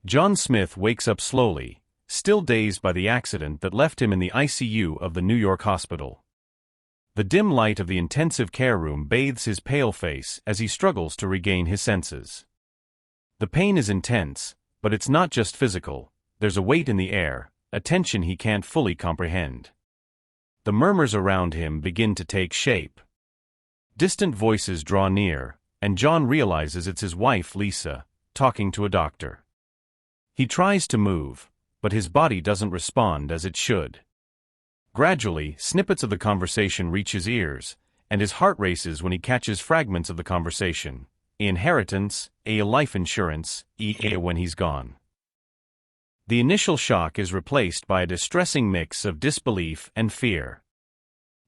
John Smith wakes up slowly, still dazed by the accident that left him in the ICU of the New York hospital. The dim light of the intensive care room bathes his pale face as he struggles to regain his senses. The pain is intense, but it's not just physical. There's a weight in the air, a tension he can't fully comprehend. The murmurs around him begin to take shape. Distant voices draw near, and John realizes it's his wife, Lisa, talking to a doctor. He tries to move, but his body doesn't respond as it should. Gradually, snippets of the conversation reach his ears, and his heart races when he catches fragments of the conversation. Inheritance, life insurance, when he's gone. The initial shock is replaced by a distressing mix of disbelief and fear.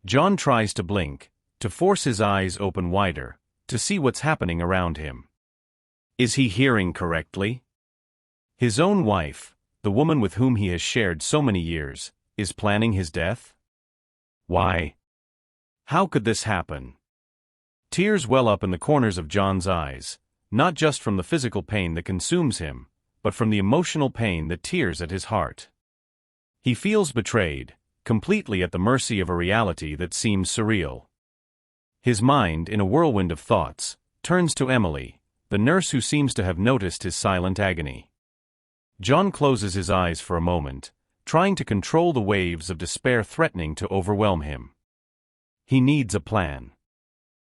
John tries to blink, to force his eyes open wider, to see what's happening around him. Is he hearing correctly? His own wife, the woman with whom he has shared so many years, is planning his death? Why? How could this happen? Tears well up in the corners of John's eyes, not just from the physical pain that consumes him, but from the emotional pain that tears at his heart. He feels betrayed, completely at the mercy of a reality that seems surreal. His mind, in a whirlwind of thoughts, turns to Emily, the nurse who seems to have noticed his silent agony. John closes his eyes for a moment, trying to control the waves of despair threatening to overwhelm him. He needs a plan.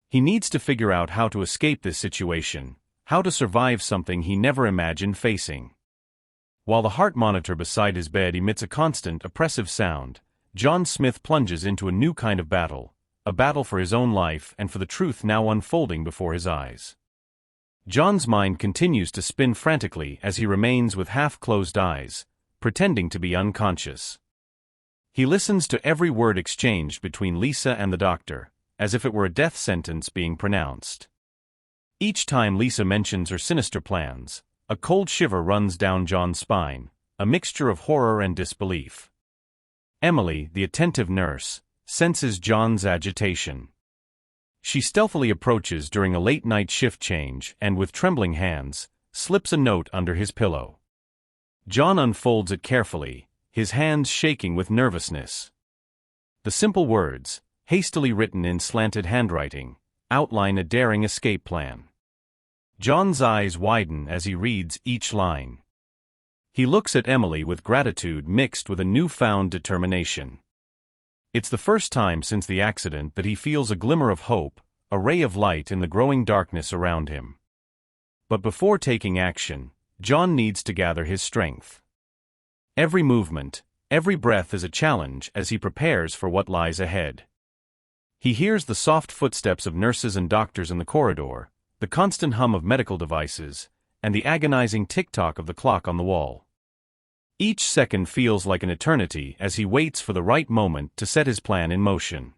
He needs to figure out how to escape this situation, how to survive something he never imagined facing. While the heart monitor beside his bed emits a constant, oppressive sound, John Smith plunges into a new kind of battle, a battle for his own life and for the truth now unfolding before his eyes. John's mind continues to spin frantically as he remains with half-closed eyes, pretending to be unconscious. He listens to every word exchanged between Lisa and the doctor, as if it were a death sentence being pronounced. Each time Lisa mentions her sinister plans, a cold shiver runs down John's spine, a mixture of horror and disbelief. Emily, the attentive nurse, senses John's agitation. She stealthily approaches during a late-night shift change and, with trembling hands, slips a note under his pillow. John unfolds it carefully, his hands shaking with nervousness. The simple words, hastily written in slanted handwriting, outline a daring escape plan. John's eyes widen as he reads each line. He looks at Emily with gratitude mixed with a newfound determination. It's the first time since the accident that he feels a glimmer of hope, a ray of light in the growing darkness around him. But before taking action, John needs to gather his strength. Every movement, every breath is a challenge as he prepares for what lies ahead. He hears the soft footsteps of nurses and doctors in the corridor, the constant hum of medical devices, and the agonizing tick-tock of the clock on the wall. Each second feels like an eternity as he waits for the right moment to set his plan in motion.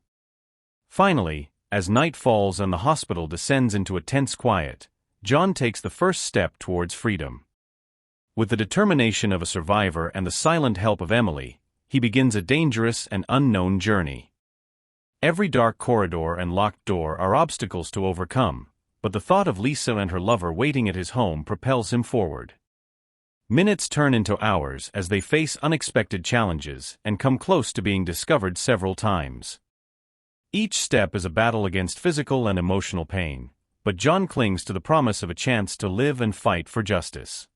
Finally, as night falls and the hospital descends into a tense quiet, John takes the first step towards freedom. With the determination of a survivor and the silent help of Emily, he begins a dangerous and unknown journey. Every dark corridor and locked door are obstacles to overcome, but the thought of Lisa and her lover waiting at his home propels him forward. Minutes turn into hours as they face unexpected challenges and come close to being discovered several times. Each step is a battle against physical and emotional pain, but John clings to the promise of a chance to live and fight for justice.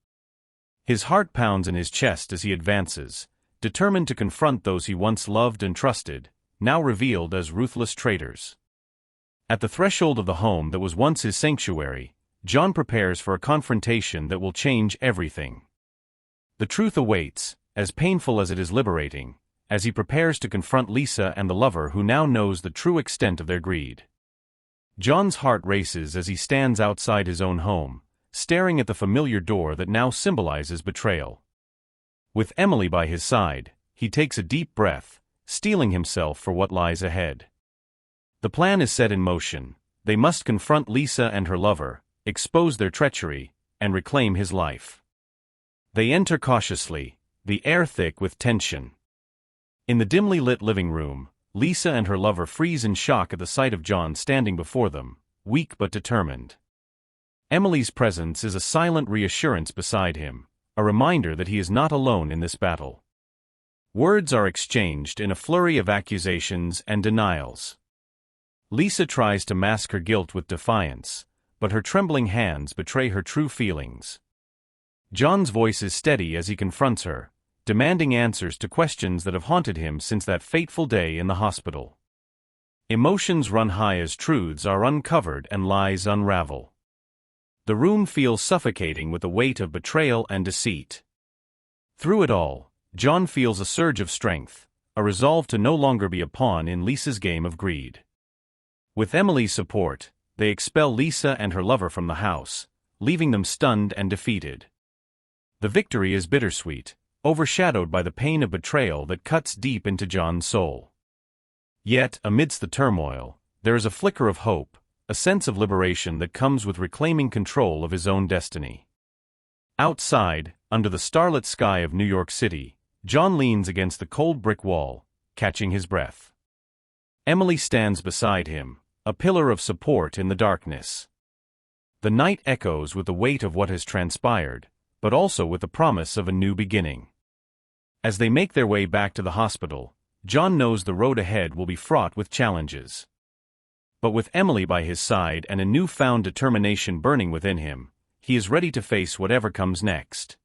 His heart pounds in his chest as he advances, determined to confront those he once loved and trusted, now revealed as ruthless traitors. At the threshold of the home that was once his sanctuary, John prepares for a confrontation that will change everything. The truth awaits, as painful as it is liberating, as he prepares to confront Lisa and the lover who now knows the true extent of their greed. John's heart races as he stands outside his own home, staring at the familiar door that now symbolizes betrayal. With Emily by his side, he takes a deep breath, steeling himself for what lies ahead. The plan is set in motion. They must confront Lisa and her lover, expose their treachery, and reclaim his life. They enter cautiously, the air thick with tension. In the dimly lit living room, Lisa and her lover freeze in shock at the sight of John standing before them, weak but determined. Emily's presence is a silent reassurance beside him, a reminder that he is not alone in this battle. Words are exchanged in a flurry of accusations and denials. Lisa tries to mask her guilt with defiance, but her trembling hands betray her true feelings. John's voice is steady as he confronts her, demanding answers to questions that have haunted him since that fateful day in the hospital. Emotions run high as truths are uncovered and lies unravel. The room feels suffocating with the weight of betrayal and deceit. Through it all, John feels a surge of strength, a resolve to no longer be a pawn in Lisa's game of greed. With Emily's support, they expel Lisa and her lover from the house, leaving them stunned and defeated. The victory is bittersweet, overshadowed by the pain of betrayal that cuts deep into John's soul. Yet, amidst the turmoil, there is a flicker of hope, a sense of liberation that comes with reclaiming control of his own destiny. Outside, under the starlit sky of New York City, John leans against the cold brick wall, catching his breath. Emily stands beside him, a pillar of support in the darkness. The night echoes with the weight of what has transpired, but also with the promise of a new beginning. As they make their way back to the hospital, John knows the road ahead will be fraught with challenges. But with Emily by his side and a newfound determination burning within him, he is ready to face whatever comes next.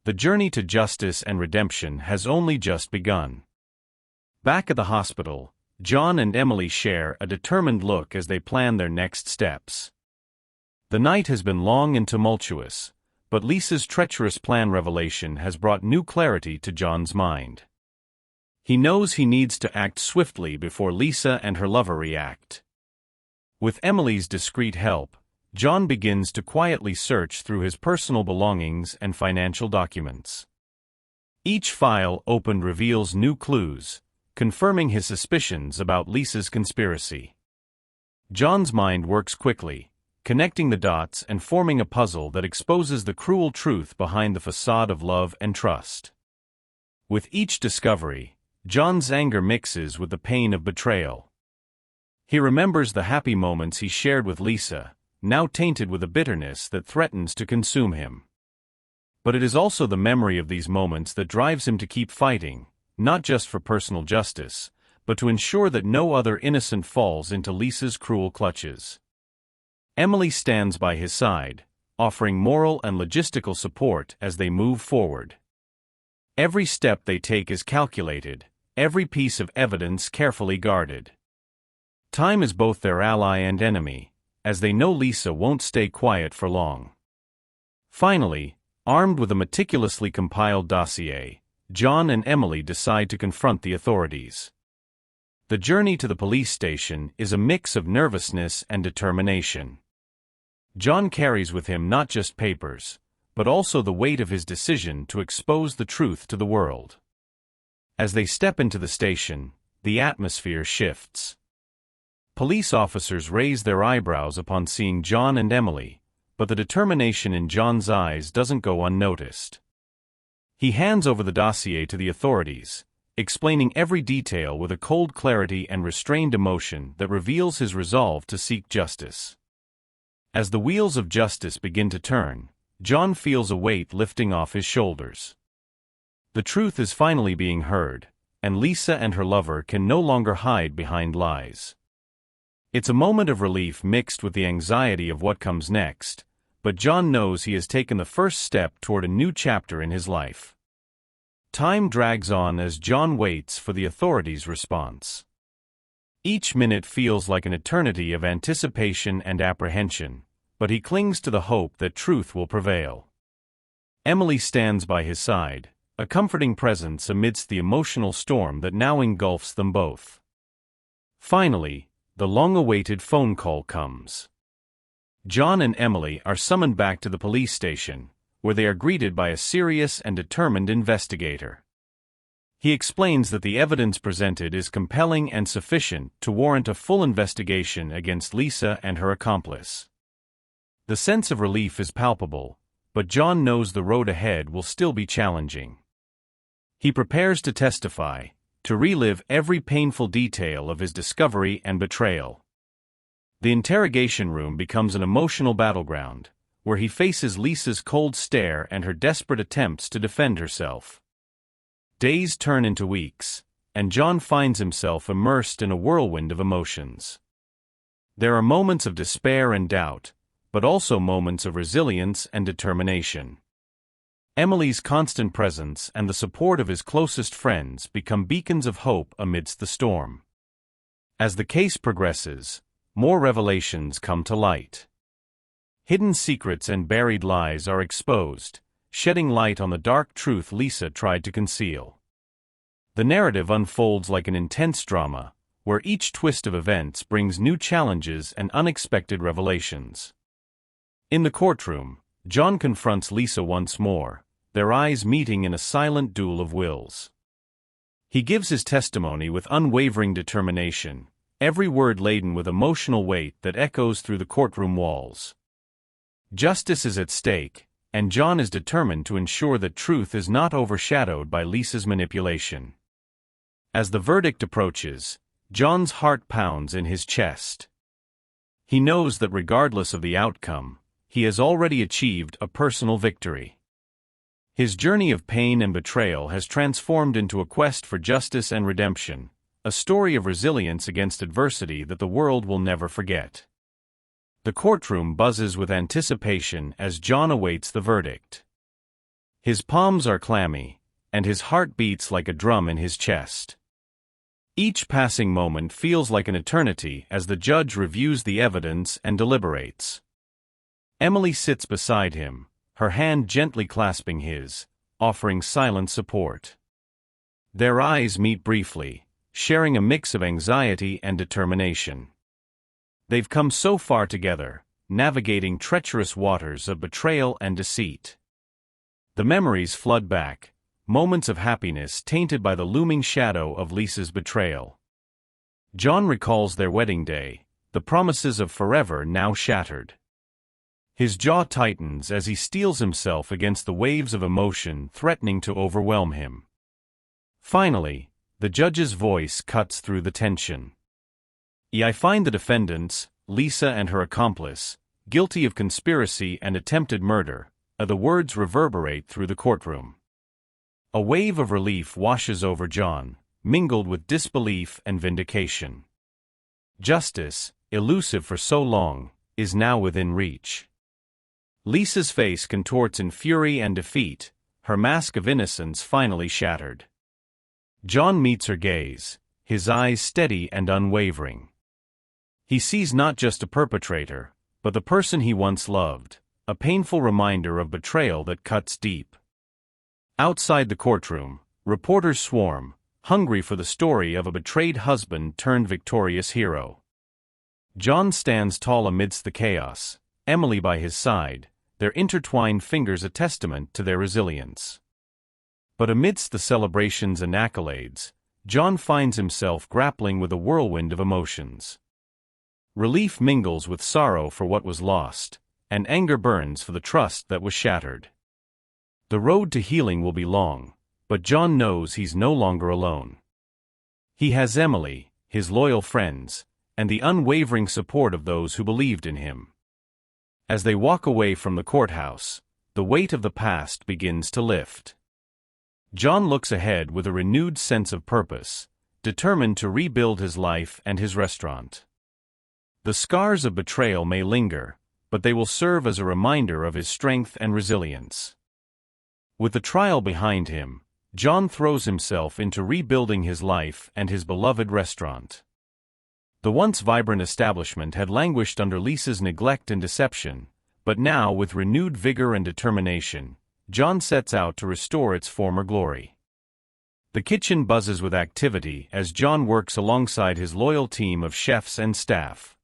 The journey to justice and redemption has only just begun. Back at the hospital, John and Emily share a determined look as they plan their next steps. The night has been long and tumultuous, but Lisa's treacherous plan revelation has brought new clarity to John's mind. He knows he needs to act swiftly before Lisa and her lover react. With Emily's discreet help, John begins to quietly search through his personal belongings and financial documents. Each file opened reveals new clues, confirming his suspicions about Lisa's conspiracy. John's mind works quickly, connecting the dots and forming a puzzle that exposes the cruel truth behind the facade of love and trust. With each discovery, John's anger mixes with the pain of betrayal. He remembers the happy moments he shared with Lisa, now tainted with a bitterness that threatens to consume him. But it is also the memory of these moments that drives him to keep fighting, not just for personal justice, but to ensure that no other innocent falls into Lisa's cruel clutches. Emily stands by his side, offering moral and logistical support as they move forward. Every step they take is calculated, every piece of evidence carefully guarded. Time is both their ally and enemy, as they know Lisa won't stay quiet for long. Finally, armed with a meticulously compiled dossier, John and Emily decide to confront the authorities. The journey to the police station is a mix of nervousness and determination. John carries with him not just papers, but also the weight of his decision to expose the truth to the world. As they step into the station, the atmosphere shifts. Police officers raise their eyebrows upon seeing John and Emily, but the determination in John's eyes doesn't go unnoticed. He hands over the dossier to the authorities, explaining every detail with a cold clarity and restrained emotion that reveals his resolve to seek justice. As the wheels of justice begin to turn, John feels a weight lifting off his shoulders. The truth is finally being heard, and Lisa and her lover can no longer hide behind lies. It's a moment of relief mixed with the anxiety of what comes next, but John knows he has taken the first step toward a new chapter in his life. Time drags on as John waits for the authorities' response. Each minute feels like an eternity of anticipation and apprehension, but he clings to the hope that truth will prevail. Emily stands by his side, a comforting presence amidst the emotional storm that now engulfs them both. Finally, the long-awaited phone call comes. John and Emily are summoned back to the police station, where they are greeted by a serious and determined investigator. He explains that the evidence presented is compelling and sufficient to warrant a full investigation against Lisa and her accomplice. The sense of relief is palpable, but John knows the road ahead will still be challenging. He prepares to testify, to relive every painful detail of his discovery and betrayal. The interrogation room becomes an emotional battleground, where he faces Lisa's cold stare and her desperate attempts to defend herself. Days turn into weeks, and John finds himself immersed in a whirlwind of emotions. There are moments of despair and doubt, but also moments of resilience and determination. Emily's constant presence and the support of his closest friends become beacons of hope amidst the storm. As the case progresses, more revelations come to light. Hidden secrets and buried lies are exposed, shedding light on the dark truth Lisa tried to conceal. The narrative unfolds like an intense drama, where each twist of events brings new challenges and unexpected revelations. In the courtroom, John confronts Lisa once more, their eyes meeting in a silent duel of wills. He gives his testimony with unwavering determination, every word laden with emotional weight that echoes through the courtroom walls. Justice is at stake, and John is determined to ensure that truth is not overshadowed by Lisa's manipulation. As the verdict approaches, John's heart pounds in his chest. He knows that regardless of the outcome, he has already achieved a personal victory. His journey of pain and betrayal has transformed into a quest for justice and redemption, a story of resilience against adversity that the world will never forget. The courtroom buzzes with anticipation as John awaits the verdict. His palms are clammy, and his heart beats like a drum in his chest. Each passing moment feels like an eternity as the judge reviews the evidence and deliberates. Emily sits beside him, her hand gently clasping his, offering silent support. Their eyes meet briefly, sharing a mix of anxiety and determination. They've come so far together, navigating treacherous waters of betrayal and deceit. The memories flood back, moments of happiness tainted by the looming shadow of Lisa's betrayal. John recalls their wedding day, the promises of forever now shattered. His jaw tightens as he steels himself against the waves of emotion threatening to overwhelm him. Finally, the judge's voice cuts through the tension. "I find the defendants, Lisa and her accomplice, guilty of conspiracy and attempted murder," the words reverberate through the courtroom. A wave of relief washes over John, mingled with disbelief and vindication. Justice, elusive for so long, is now within reach. Lisa's face contorts in fury and defeat, her mask of innocence finally shattered. John meets her gaze, his eyes steady and unwavering. He sees not just a perpetrator, but the person he once loved, a painful reminder of betrayal that cuts deep. Outside the courtroom, reporters swarm, hungry for the story of a betrayed husband turned victorious hero. John stands tall amidst the chaos, Emily by his side, their intertwined fingers a testament to their resilience. But amidst the celebrations and accolades, John finds himself grappling with a whirlwind of emotions. Relief mingles with sorrow for what was lost, and anger burns for the trust that was shattered. The road to healing will be long, but John knows he's no longer alone. He has Emily, his loyal friends, and the unwavering support of those who believed in him. As they walk away from the courthouse, the weight of the past begins to lift. John looks ahead with a renewed sense of purpose, determined to rebuild his life and his restaurant. The scars of betrayal may linger, but they will serve as a reminder of his strength and resilience. With the trial behind him, John throws himself into rebuilding his life and his beloved restaurant. The once vibrant establishment had languished under Lisa's neglect and deception, but now with renewed vigor and determination, John sets out to restore its former glory. The kitchen buzzes with activity as John works alongside his loyal team of chefs and staff.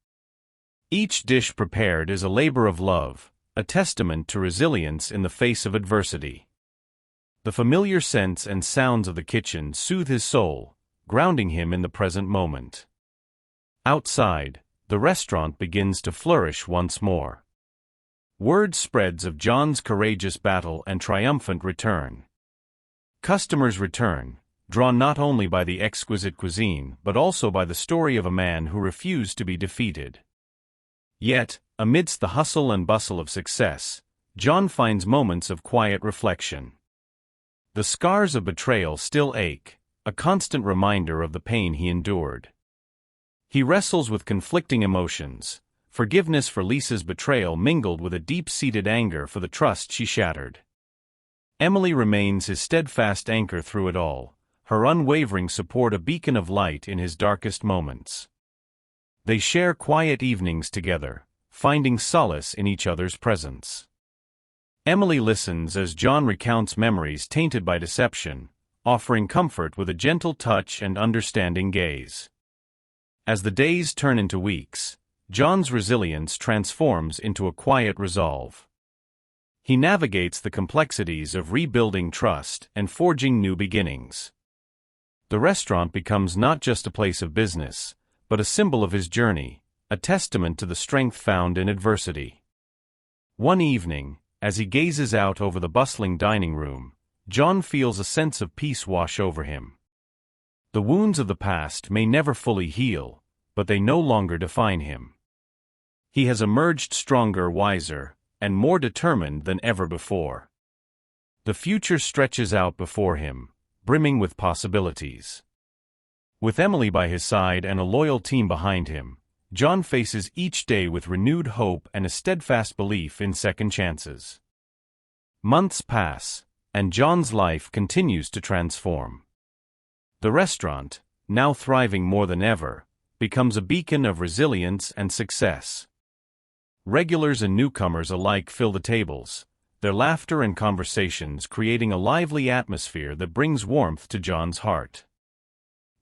Each dish prepared is a labor of love, a testament to resilience in the face of adversity. The familiar scents and sounds of the kitchen soothe his soul, grounding him in the present moment. Outside, the restaurant begins to flourish once more. Word spreads of John's courageous battle and triumphant return. Customers return, drawn not only by the exquisite cuisine but also by the story of a man who refused to be defeated. Yet, Amidst the hustle and bustle of success, John finds moments of quiet reflection. The scars of betrayal still ache, a constant reminder of the pain he endured. He wrestles with conflicting emotions, forgiveness for Lisa's betrayal mingled with a deep-seated anger for the trust she shattered. Emily remains his steadfast anchor through it all, her unwavering support a beacon of light in his darkest moments. They share quiet evenings together, finding solace in each other's presence. Emily listens as John recounts memories tainted by deception, offering comfort with a gentle touch and understanding gaze. As the days turn into weeks, John's resilience transforms into a quiet resolve. He navigates the complexities of rebuilding trust and forging new beginnings. The restaurant becomes not just a place of business, but a symbol of his journey, a testament to the strength found in adversity. One evening, as he gazes out over the bustling dining room, John feels a sense of peace wash over him. The wounds of the past may never fully heal, but they no longer define him. He has emerged stronger, wiser, and more determined than ever before. The future stretches out before him, brimming with possibilities. With Emily by his side and a loyal team behind him, John faces each day with renewed hope and a steadfast belief in second chances. Months pass, and John's life continues to transform. The restaurant, now thriving more than ever, becomes a beacon of resilience and success. Regulars and newcomers alike fill the tables, their laughter and conversations creating a lively atmosphere that brings warmth to John's heart.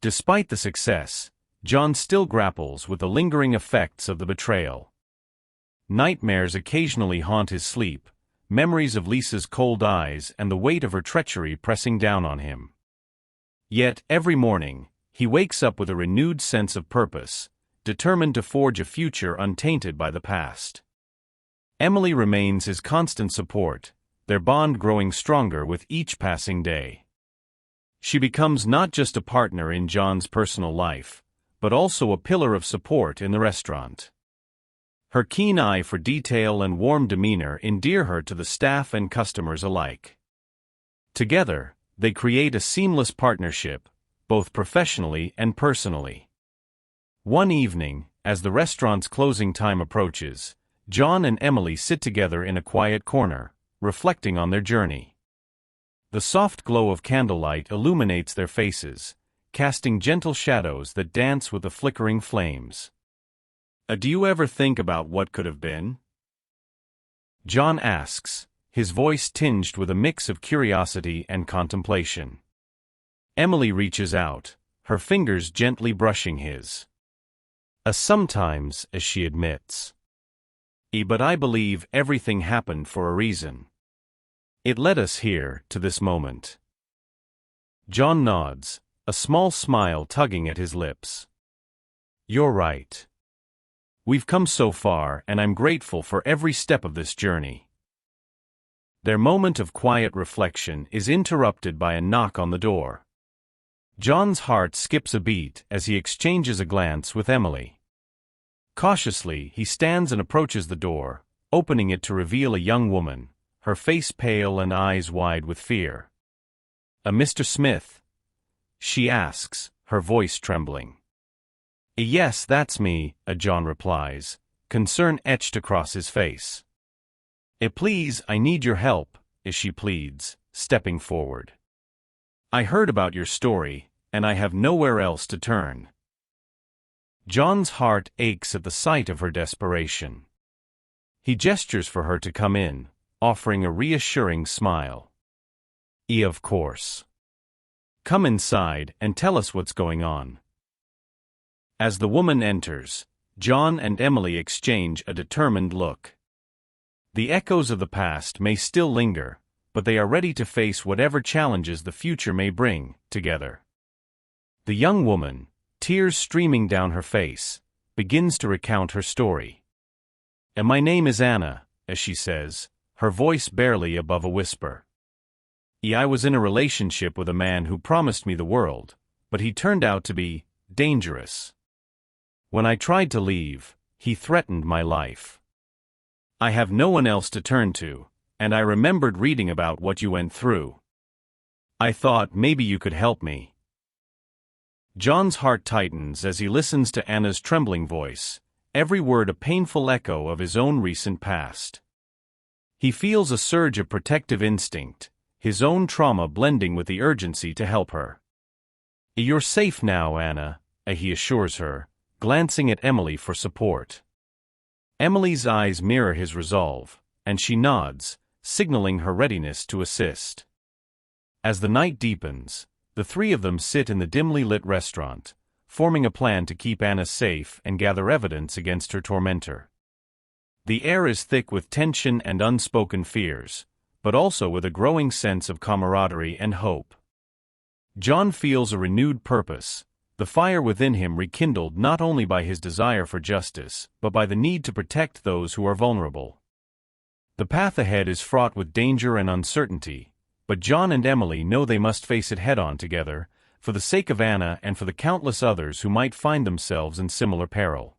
Despite the success, John still grapples with the lingering effects of the betrayal. Nightmares occasionally haunt his sleep, memories of Lisa's cold eyes and the weight of her treachery pressing down on him. Yet, every morning, he wakes up with a renewed sense of purpose, determined to forge a future untainted by the past. Emily remains his constant support, their bond growing stronger with each passing day. She becomes not just a partner in John's personal life, but also a pillar of support in the restaurant. Her keen eye for detail and warm demeanor endear her to the staff and customers alike. Together, they create a seamless partnership, both professionally and personally. One evening, as the restaurant's closing time approaches, John and Emily sit together in a quiet corner, reflecting on their journey. The soft glow of candlelight illuminates their faces, casting gentle shadows that dance with the flickering flames. Do you ever think about what could have been? John asks, his voice tinged with a mix of curiosity and contemplation. Emily reaches out, her fingers gently brushing his. Sometimes, as she admits. But I believe everything happened for a reason. It led us here, to this moment. John nods, a small smile tugging at his lips. You're right. We've come so far, and I'm grateful for every step of this journey. Their moment of quiet reflection is interrupted by a knock on the door. John's heart skips a beat as he exchanges a glance with Emily. Cautiously, he stands and approaches the door, opening it to reveal a young woman, her face pale and eyes wide with fear. Mr. Smith?" she asks, her voice trembling. "Yes, that's me," John replies, concern etched across his face. Please, I need your help," she pleads, stepping forward. "I heard about your story, and I have nowhere else to turn." John's heart aches at the sight of her desperation. He gestures for her to come in, offering a reassuring smile. Of course. Come inside and tell us what's going on." As the woman enters, John and Emily exchange a determined look. The echoes of the past may still linger, but they are ready to face whatever challenges the future may bring, together. The young woman, tears streaming down her face, begins to recount her story. "My name is Anna," as she says, her voice barely above a whisper. "I was in a relationship with a man who promised me the world, but he turned out to be dangerous. When I tried to leave, he threatened my life. I have no one else to turn to, and I remembered reading about what you went through. I thought maybe you could help me." John's heart tightens as he listens to Anna's trembling voice, every word a painful echo of his own recent past. He feels a surge of protective instinct, his own trauma blending with the urgency to help her. "You're safe now, Anna," he assures her, glancing at Emily for support. Emily's eyes mirror his resolve, and she nods, signaling her readiness to assist. As the night deepens, the three of them sit in the dimly lit restaurant, forming a plan to keep Anna safe and gather evidence against her tormentor. The air is thick with tension and unspoken fears, but also with a growing sense of camaraderie and hope. John feels a renewed purpose, the fire within him rekindled not only by his desire for justice, but by the need to protect those who are vulnerable. The path ahead is fraught with danger and uncertainty, but John and Emily know they must face it head-on together, for the sake of Anna and for the countless others who might find themselves in similar peril.